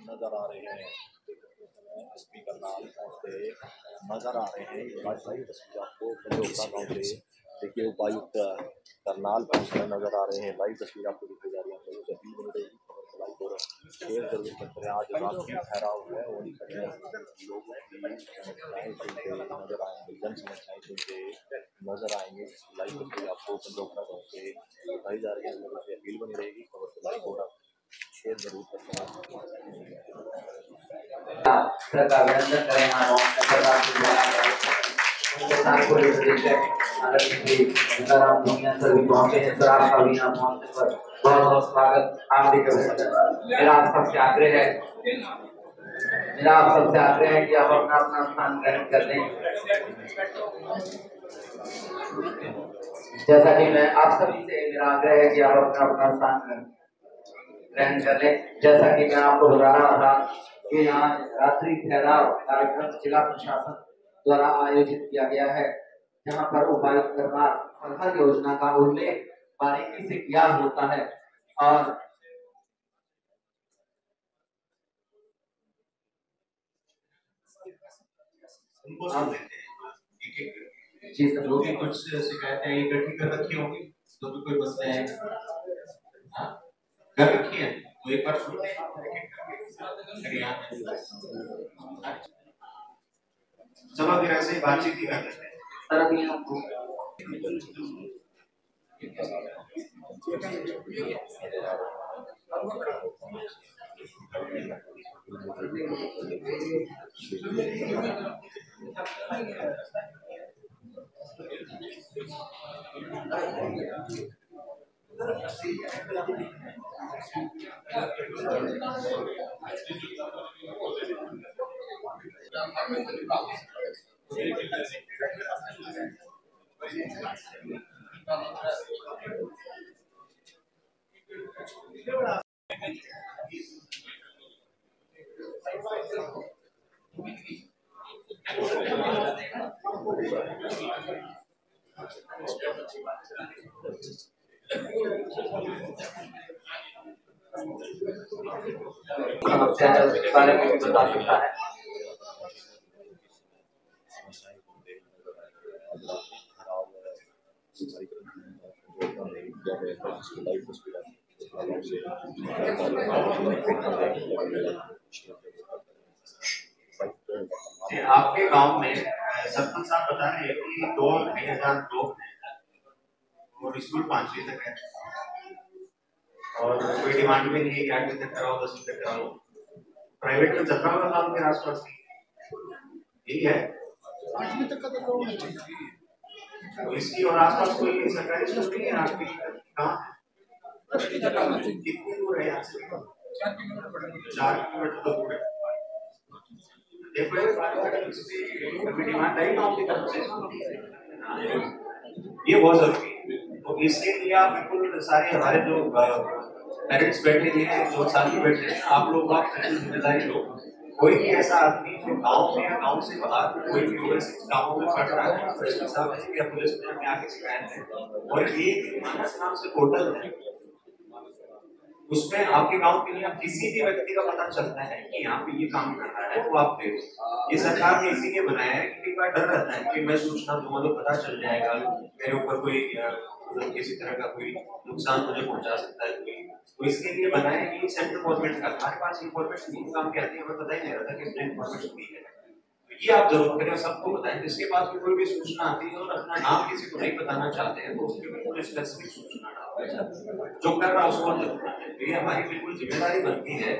नजर आ रहे हैं। एसपी करनाल पहुंचते नजर आ रहे हैं। भाई तस्वीर आपको पंजोखड़ा गाँव से देखिए उपायुक्त करनाल पहुंचते नजर आ रहे हैं। लाइव तस्वीर आपको दिखाई जा रही है। शेर जरूर करते हैं। आज राजनीतिक ठहराव है और लोगों की समस्याएं सुनते नजर आएंगे, जन समस्याएं सुनते नजर आएंगे। लाइव तस्वीर आपको पंजोखड़ा गाँव से दिखाई जा रही है। लोगों से अपील बनी रहेगी, खबर को लाइक और शेयर जरूर करते हैं। बहुत बहुत स्वागत हार्दिक मेरा आप सबसे आग्रह है कि आप अपना अपना स्थान ग्रहण कर लें। जैसा कि मैं आप सभी से मेरा आग्रह है कि आप अपना अपना स्थान ग्रहण कर लें। जैसा कि मैं आपको बता रहा था कि यहाँ रात्रि ठहराव कार्यक्रम जिला प्रशासन द्वारा आयोजित किया गया है, जहाँ पर उपायुक्त करनाल और हर योजना का उल्लेख बारीकी से किया होता है। और जी सर, जो भी कुछ शिकायतें इकट्ठी कर रखी होंगी तो भी कोई मसला है कर रखी है तो एक बार सुनते हैं। चलो फिर ऐसे ही बातचीत ही करते हैं सर। अभी आपको समस्या है उसके बारे में भी बता सकता है। आपके गांव में सरपंच साहब बता रहे हैं कि 2002 और स्कूल 5वीं तक है और कोई डिमांड भी नहीं है कि 8वीं तक कराओ 10वीं तक कराओ। प्राइवेट में जतरा का काम के आसपास यही है 8वीं तक का तो होना चाहिए। तो इसकी और आसपास कोई सरकारी स्कूल नहीं है आपकी कहाँ? कितनी दूर है यहाँ से? 4 किलोमीटर तो दूर है। देखो अभी डिमांड आई गाँव की तरफ से, ये बहुत जरूरी है। तो इसके लिए आप बिल्कुल सारे हमारे जो पेरेंट्स बैठे हैं, जो साथी बैठे हैं, आप लोग आप जिम्मेदारी लो। कोई भी ऐसा आदमी जो गांव में या गांव से बाहर कोई भी कामों में पड़ रहा है या पुलिस में आके शिकायत है, और ये मानस नाम से पोर्टल है, उसमें आपके गांव के लिए आप किसी भी व्यक्ति का पता चलता है कि यहाँ पे ये काम कर रहा है तो आप देखो। ये सरकार ने इसीलिए बनाया है कि कई बार डर रहता है कि मैं सूचना दूंगा तो पता चल जाएगा मेरे ऊपर कोई किसी तरह का कोई नुकसान मुझे पहुंचा सकता है कोई, तो इसके लिए बनाया है कि सेंट्रल गवर्नमेंट का हमारे पास इन्फॉर्मेशन नहीं काम के आती है, हमें पता ही नहीं रहता कि इन्फॉर्मेशन नहीं है। तो ये आप जरूर करें, सबको बताएं। जिसके पास भी कोई भी सूचना आती है और अपना नाम किसी को नहीं बताना चाहते हैं तो उसके बिल्कुल स्पेसिफिक सूचना डालें, जो कर रहा है उसको जरूर। ये हमारी बिल्कुल जिम्मेदारी बनती है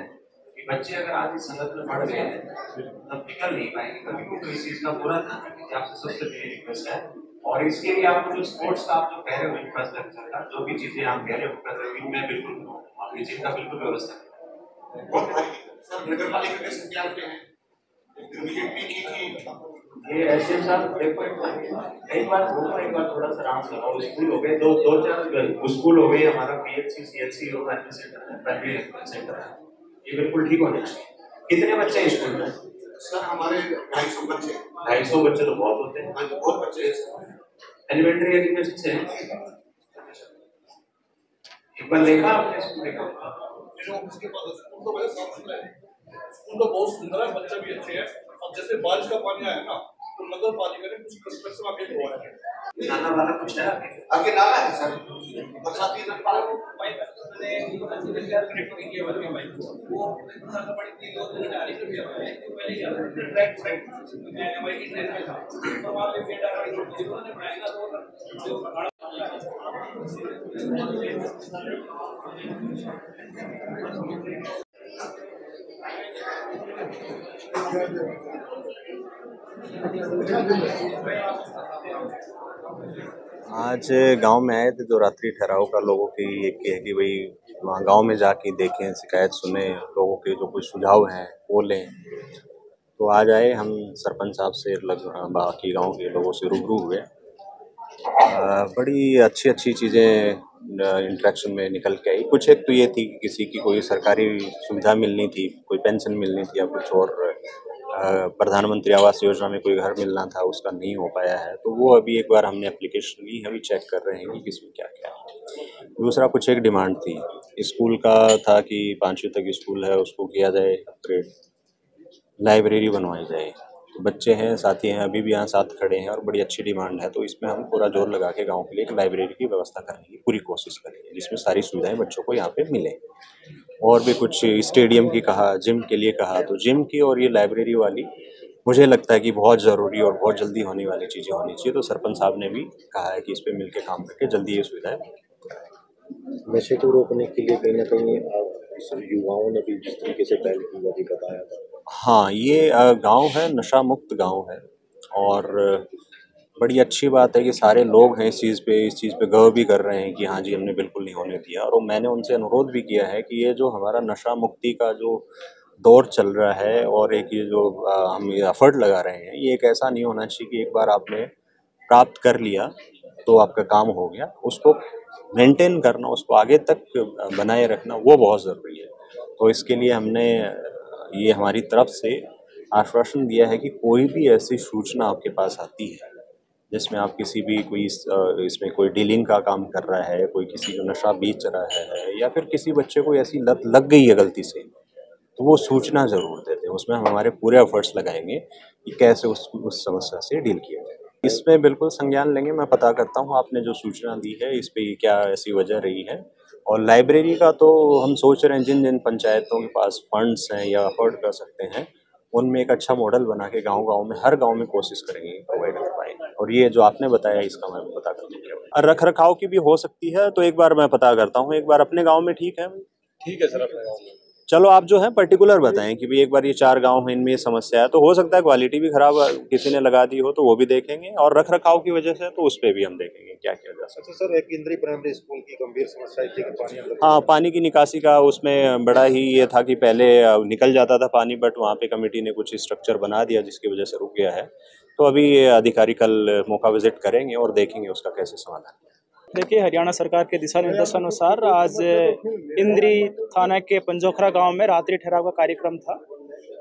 कि बच्चे अगर आज इस संगत में पढ़ गए हैं तब निकल नहीं पाएंगे कभी भी, तो इस चीज का पूरा ध्यान रखें। आपसे सबसे मेरी रिक्वेस्ट है, और इसके लिए आपको जो स्पोर्ट्स का आप जो कह रहे हो इंफ्रास्ट्रक्चर का जो भी चीजें आप कह रहे हो कर रहे हो, मैं बिल्कुल आप ये चीज का बिल्कुल व्यवस्था करें। सर नगर पालिका के संज्ञान पे है ये एसएम साहब, देखो एक बार थोड़ा सा आराम से लगाओ। स्कूल हो गए, दो चार स्कूल हो गए, हमारा पीएचसी सीएचसी और प्राइमरी सेंटर है, ये बिल्कुल ठीक होने चाहिए। कितने बच्चे हैं स्कूल में? सर हमारे 250 बच्चे। 250 बच्चे तो बहुत होते हैं। बहुत बच्चे एलिमेंट्री एजुकेशन से एक बार देखा आपने? स्कूल तो बहुत सुंदर है, बच्चे भी अच्छे हैं। अब जैसे बारिश का पानी आया ना, तो नगर पालिका ने कुछ कंस्ट्रक्शन आगे करवाया है। नाना वाला कुछ है आगे नाला है सर, बरसाती आज गांव में आए थे तो रात्रि ठहराव का लोगों की ये है कि भाई वहाँ गांव में जाके देखें, शिकायत सुने, लोगों के जो कुछ सुझाव हैं वो लें। तो आज आए हम सरपंच साहब से लगभग बाकी गांव के लोगों से रूबरू हुए। बड़ी अच्छी अच्छी चीज़ें इंटरेक्शन में निकल के आई। कुछ एक तो ये थी कि किसी की कोई सरकारी सुविधा मिलनी थी, कोई पेंशन मिलनी थी या कुछ और, प्रधानमंत्री आवास योजना में कोई घर मिलना था, उसका नहीं हो पाया है। तो वो अभी एक बार हमने एप्लीकेशन ली, अभी चेक कर रहे हैं कि किसमें क्या क्या है। दूसरा कुछ एक डिमांड थी, स्कूल का था कि 5वीं तक स्कूल है उसको किया जाए अपग्रेड, लाइब्रेरी बनवाई जाए। तो बच्चे हैं, साथी हैं, अभी भी यहाँ साथ खड़े हैं और बड़ी अच्छी डिमांड है। तो इसमें हम पूरा जोर लगा के गांव के लिए एक लाइब्रेरी की व्यवस्था करने की पूरी कोशिश करेंगे, जिसमें सारी सुविधाएं बच्चों को यहाँ पे मिले। और भी कुछ स्टेडियम की कहा, जिम के लिए कहा, तो जिम की और ये लाइब्रेरी वाली मुझे लगता है कि बहुत ज़रूरी और बहुत जल्दी होने वाली चीज़ें होनी चाहिए। तो सरपंच साहब ने भी कहा है कि इस पर मिलकर काम करके जल्दी ये सुविधाएं। नशे को रोकने के लिए कहीं ना कहीं युवाओं ने भी जिस तरीके से पहल की वो भी बताया था। हाँ, ये गांव है, नशा मुक्त गांव है और बड़ी अच्छी बात है कि सारे लोग हैं इस चीज़ पे गर्व भी कर रहे हैं कि हाँ जी, हमने बिल्कुल नहीं होने दिया। और मैंने उनसे अनुरोध भी किया है कि ये जो हमारा नशा मुक्ति का जो दौर चल रहा है और एक ये जो हम ये एफर्ट लगा रहे हैं, ये एक ऐसा नहीं होना चाहिए कि एक बार आपने प्राप्त कर लिया तो आपका काम हो गया। उसको मेंटेन करना, उसको आगे तक बनाए रखना, वो बहुत ज़रूरी है। तो इसके लिए हमने ये हमारी तरफ से आश्वासन दिया है कि कोई भी ऐसी सूचना आपके पास आती है जिसमें आप किसी भी कोई इसमें कोई डीलिंग का काम कर रहा है, कोई किसी को नशा बेच रहा है या फिर किसी बच्चे को ऐसी लत लग गई है गलती से, तो वो सूचना ज़रूर देते हैं। उसमें हम हमारे पूरे एफर्ट्स लगाएंगे कि कैसे उस समस्या से डील किया जाए। इसमें बिल्कुल संज्ञान लेंगे, मैं पता करता हूँ आपने जो सूचना दी है इस पे क्या ऐसी वजह रही है। और लाइब्रेरी का तो हम सोच रहे हैं जिन जिन पंचायतों के पास फंड्स हैं या अफोर्ड कर सकते हैं, उनमें एक अच्छा मॉडल बना के गाँव-गाँव में हर गाँव में कोशिश करेंगे प्रोवाइड कर पाएँ। और ये जो आपने बताया इसका मैं पता कर लूँगा। रख रखाव की भी हो सकती है, तो एक बार मैं पता करता हूँ। एक बार अपने गाँव में ठीक है सर, अपने गाँव में। चलो आप जो है पर्टिकुलर बताएं कि भाई एक बार ये 4 गांव हैं, इनमें ये समस्या है। तो हो सकता है क्वालिटी भी खराब किसी ने लगा दी हो, तो वो भी देखेंगे। और रख रखाव की वजह से तो उस पर भी हम देखेंगे क्या किया जा सकता है। अच्छा सर, एक केंद्रीय प्राइमरी स्कूल की गंभीर समस्या थी कि पानी अंदर। हाँ, पानी की निकासी का उसमें बड़ा ही ये था कि पहले निकल जाता था पानी, बट वहाँ पे कमेटी ने कुछ स्ट्रक्चर बना दिया जिसकी वजह से रुक गया है। तो अभी अधिकारी कल मौका विजिट करेंगे और देखेंगे उसका कैसे समाधान। देखिए, हरियाणा सरकार के दिशा निर्देशानुसार आज इंद्री थाना के पंजोखरा गांव में रात्रि ठहराव का कार्यक्रम था,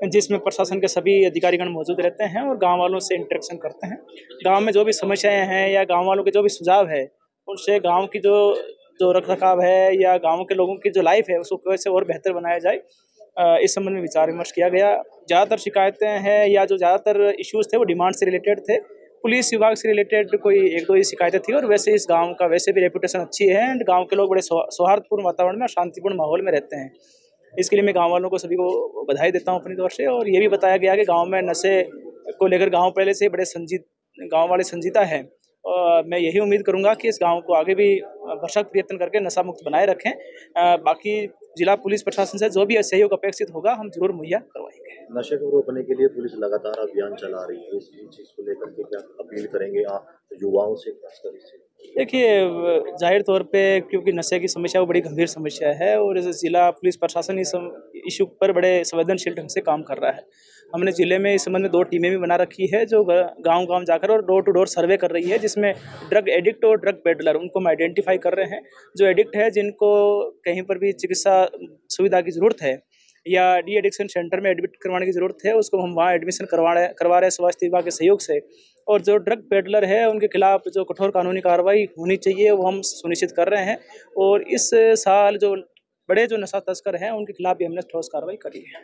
जिसमें प्रशासन के सभी अधिकारीगण मौजूद रहते हैं और गांव वालों से इंटरेक्शन करते हैं। गांव में जो भी समस्याएं हैं या गांव वालों के जो भी सुझाव है, उनसे गांव की जो रख रखाव है या गांव के लोगों की जो लाइफ है उसको कैसे और बेहतर बनाया जाए, इस संबंध में विचार विमर्श किया गया। ज़्यादातर शिकायतें हैं या जो ज़्यादातर इश्यूज़ थे वो डिमांड से रिलेटेड थे। पुलिस विभाग से रिलेटेड कोई 1-2 ही शिकायतें थी और वैसे इस गांव का वैसे भी रेपुटेशन अच्छी है एंड गांव के लोग बड़े सौहार्दपूर्ण वातावरण में और शांतिपूर्ण माहौल में रहते हैं। इसके लिए मैं गांव वालों को सभी को बधाई देता हूं अपनी तरफ से। और ये भी बताया गया कि गांव में नशे को लेकर गांव पहले से बड़े गांव वाले संजीदा हैं। मैं यही उम्मीद करूंगा कि इस गांव को आगे भी भरसक प्रयत्न करके नशा मुक्त बनाए रखें। बाकी जिला पुलिस प्रशासन से जो भी सहयोग अपेक्षित होगा हम जरूर मुहैया करवाएंगे। नशे को रोकने के लिए पुलिस लगातार अभियान चला रही है, इस चीज को लेकर के क्या अपील करेंगे आप युवाओं से, खासकर इससे? देखिए, जाहिर तौर पे क्योंकि नशे की समस्या वो बड़ी गंभीर समस्या है और जिला पुलिस प्रशासन इस इशू पर बड़े संवेदनशील ढंग से काम कर रहा है। हमने जिले में इस संबंध में 2 टीमें भी बना रखी है जो गांव-गांव जाकर और डोर टू डोर सर्वे कर रही है, जिसमें ड्रग एडिक्ट और ड्रग पेडलर उनको हम आइडेंटिफाई कर रहे हैं। जो एडिक्ट है, जिनको कहीं पर भी चिकित्सा सुविधा की ज़रूरत है या डी एडिक्शन सेंटर में एडमिट करवाने की ज़रूरत है, उसको हम वहाँ एडमिशन करवा रहे हैं स्वास्थ्य विभाग के सहयोग से। और जो ड्रग पेडलर है उनके खिलाफ जो कठोर कानूनी कार्रवाई होनी चाहिए वो हम सुनिश्चित कर रहे हैं। और इस साल जो बड़े जो नशा तस्कर हैं उनके खिलाफ भी हमने ठोस कार्रवाई करी है।